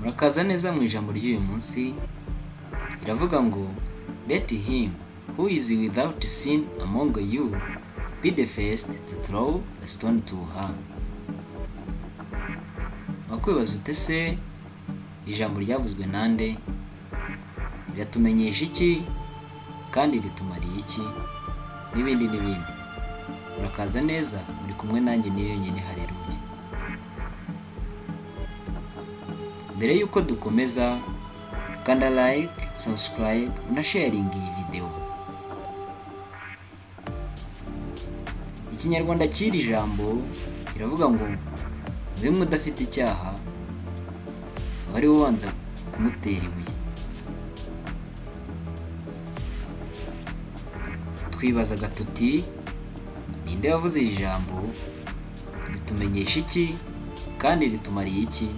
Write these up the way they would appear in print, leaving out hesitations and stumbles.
Murakaza neza mu ijambo ry'uyu munsi. Iravuga ngo let him who is without sin among you be the first to throw a stone to her. Wakwibaza ute se ijambo ryavuzwe nande? Riratumenyesha iki kandi ritumariye iki? N'ibindi n'ibindi. Murakaza neza, muri kumwe nanjye niyo nyine. Haleluya. Mbere yuko dukomeza, kanda like, subscribe na sharing iyi video. Ikinyarwanda cy'iri jambo kiravuga ngo mube udafite icyaha, ariwe ubanza kumutera ibuye. Twibazaga tuti ninde wavuze iri jambo, ritumenyesha iki kandi ritumariye iki?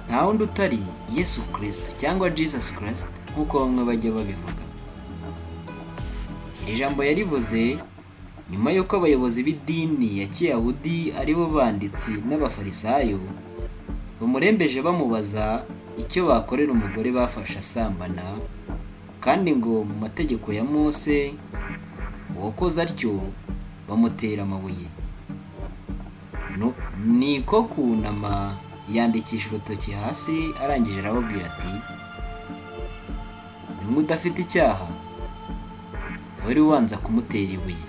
Nta wundi utari Yesu Kristo cyangwa Jesus Christ nk'uko bamwe bajya babivuga. Iri jambo yarivuze nyuma y'uko abayobozi b'idini ya Kiyahudi aribo banditsi n'abafarisayo bamurembeje bamubaza icyo bakorera umugore bafashe asambana, kandi ngo mu mategeko ya Mose uwakoze atyo bamutera amabuye. Niko kunama yandikisha urutoki hasi, arangije arababwira ati nimwe udafite icyaha, wari ubanza kumutera ibuye.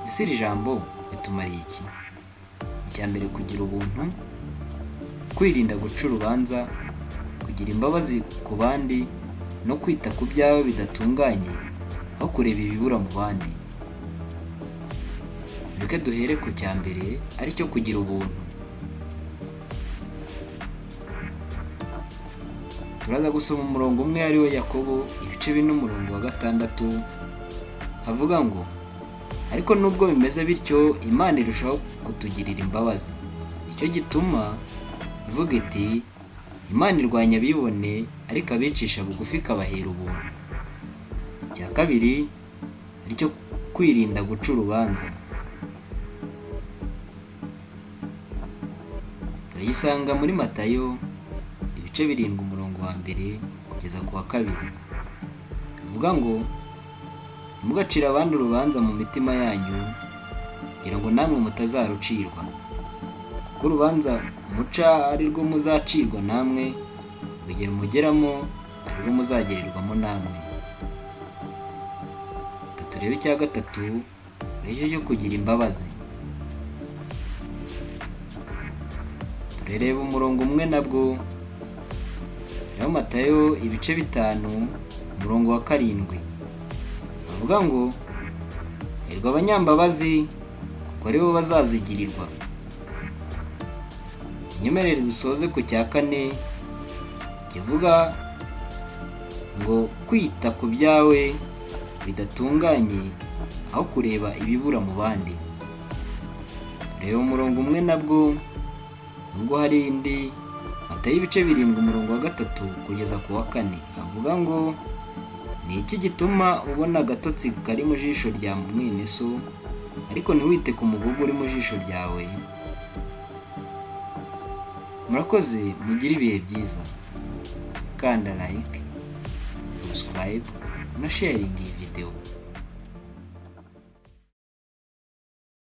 Ese iri jambo ritumariye iki? Icya mbere, kugira ubuntu, kwirinda guca urubanza, kugira imbabazi ku bandi, no kwita ku byawe bidatunganye aho kureba ibibura mu bandi. Reka duhere ku cya mbere, aricyo kugira ubuntu. Turaza gusoma umurongo umwe, ariwe Yakobo ibice 4:6, havuga ngo ariko nubwo bimeze bityo Imana irushaho kutugirira imbabazi. Nicyo gituma ivuga iti Imana irwanya abibone, ariko abicisha bugufi ikabahera ubuntu. Icya kabiri, aricyo kwirinda guca urubanza. Turayisanga muri Matayo ibice 7 umurongo wa 1 kugeza ku wa 2. Bivuga ngo ntimugacire abandi urubanza mu mitima yanyu, kugira ngo namwe mutazarucirwa. Kuko urubanza muca ari rwo muzacirwa namwe, urugero mugeramo ari rwo muzagererwamo namwe. Turebe icya gatatu, aricyo cyo kugira imbabazi. Turereba umurongo umwe nabwo, rero Matayo ibice 5 umurongo wa 7. Bavuga ngo erwa abanyambabazi, kuko aribo bazazigirirwa. Inyemerere dusoze ku cya 4 kivuga ngo kwita ku byawe bidatunganye aho kureba ibibura mu bandi. Reba umurongo umwe nabwo, nubwo hari indi, Matayo ibice 7 umurongo wa 3 kugeza ku wa 4, havuga ngo ni iki gituma ubona agatotsi kari mu jisho rya mwene so, ariko ntiwite ku mugogo uri mu jisho ryawe? Murakoze, mugire ibihe byiza. Kanda like, subscribe na sharing.